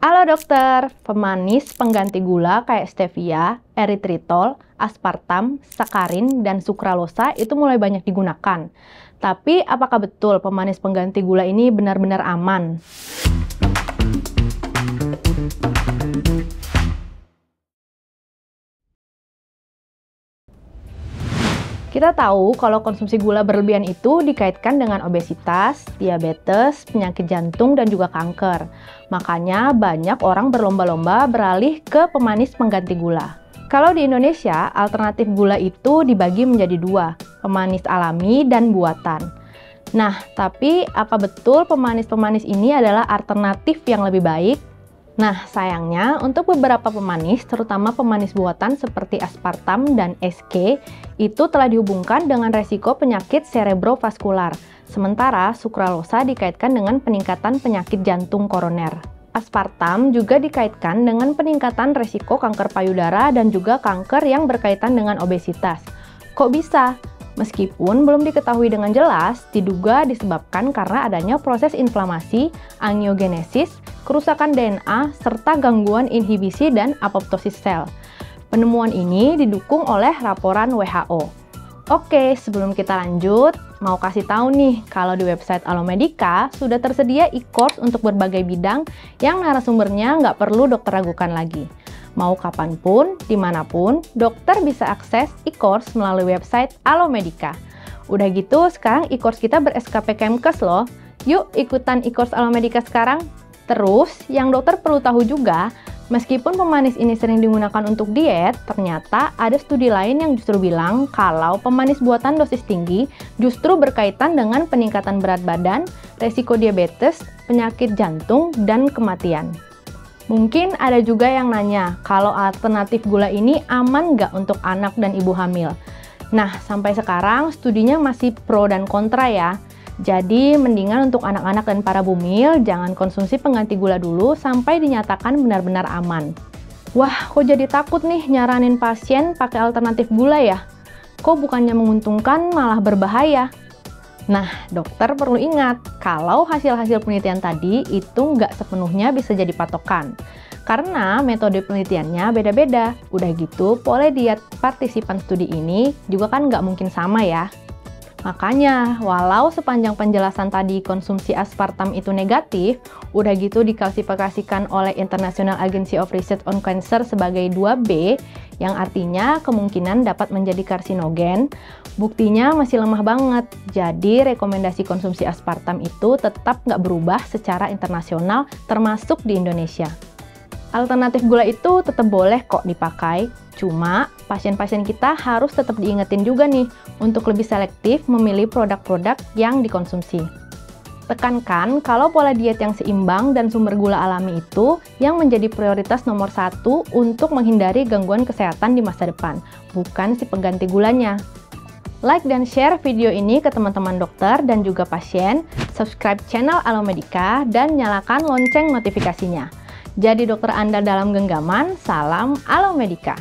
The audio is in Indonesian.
Halo dokter, pemanis pengganti gula kayak stevia, eritritol, aspartam, sakarin, dan sukralosa itu mulai banyak digunakan. Tapi apakah betul pemanis pengganti gula ini benar-benar aman? Kita tahu kalau konsumsi gula berlebihan itu dikaitkan dengan obesitas, diabetes, penyakit jantung, dan juga kanker. Makanya banyak orang berlomba-lomba beralih ke pemanis pengganti gula. Kalau di Indonesia, alternatif gula itu dibagi menjadi dua, pemanis alami dan buatan. Nah, tapi apa betul pemanis-pemanis ini adalah alternatif yang lebih baik? Nah, sayangnya untuk beberapa pemanis, terutama pemanis buatan seperti aspartam dan SK, itu telah dihubungkan dengan resiko penyakit cerebrovaskular. Sementara sukralosa dikaitkan dengan peningkatan penyakit jantung koroner. Aspartam juga dikaitkan dengan peningkatan resiko kanker payudara dan juga kanker yang berkaitan dengan obesitas. Kok bisa? Meskipun belum diketahui dengan jelas, diduga disebabkan karena adanya proses inflamasi, angiogenesis, kerusakan DNA, serta gangguan inhibisi dan apoptosis sel. Penemuan ini didukung oleh laporan WHO. Oke, sebelum kita lanjut, mau kasih tahu nih, kalau di website Alomedica sudah tersedia e-course untuk berbagai bidang yang narasumbernya nggak perlu dokter ragukan lagi. Mau kapanpun, dimanapun, dokter bisa akses e-course melalui website Alomedica. Udah gitu, sekarang e-course kita ber-SKP Kemkes loh. Yuk ikutan e-course Alomedica sekarang. Terus, yang dokter perlu tahu juga, meskipun pemanis ini sering digunakan untuk diet, ternyata ada studi lain yang justru bilang kalau pemanis buatan dosis tinggi justru berkaitan dengan peningkatan berat badan, resiko diabetes, penyakit jantung, dan kematian. Mungkin ada juga yang nanya, kalau alternatif gula ini aman nggak untuk anak dan ibu hamil? Nah, sampai sekarang studinya masih pro dan kontra ya. Jadi, mendingan untuk anak-anak dan para bumil, jangan konsumsi pengganti gula dulu sampai dinyatakan benar-benar aman. Wah, kok jadi takut nih nyaranin pasien pakai alternatif gula ya? Kok bukannya menguntungkan, malah berbahaya? Nah, dokter perlu ingat, kalau hasil-hasil penelitian tadi itu nggak sepenuhnya bisa jadi patokan. Karena metode penelitiannya beda-beda. Udah gitu, pola diet partisipan studi ini juga kan nggak mungkin sama ya. Makanya, walau sepanjang penjelasan tadi konsumsi aspartam itu negatif, udah gitu diklasifikasikan oleh International Agency of Research on Cancer sebagai 2B, yang artinya kemungkinan dapat menjadi karsinogen, buktinya masih lemah banget. Jadi, rekomendasi konsumsi aspartam itu tetap nggak berubah secara internasional, termasuk di Indonesia. Alternatif gula itu tetap boleh kok dipakai, cuma pasien-pasien kita harus tetap diingetin juga nih untuk lebih selektif memilih produk-produk yang dikonsumsi. Tekankan kalau pola diet yang seimbang dan sumber gula alami itu yang menjadi prioritas nomor 1 untuk menghindari gangguan kesehatan di masa depan, bukan si pengganti gulanya. Like dan share video ini ke teman-teman dokter dan juga pasien, subscribe channel Alomedica, dan nyalakan lonceng notifikasinya. Jadi dokter Anda dalam genggaman, salam Alomedica.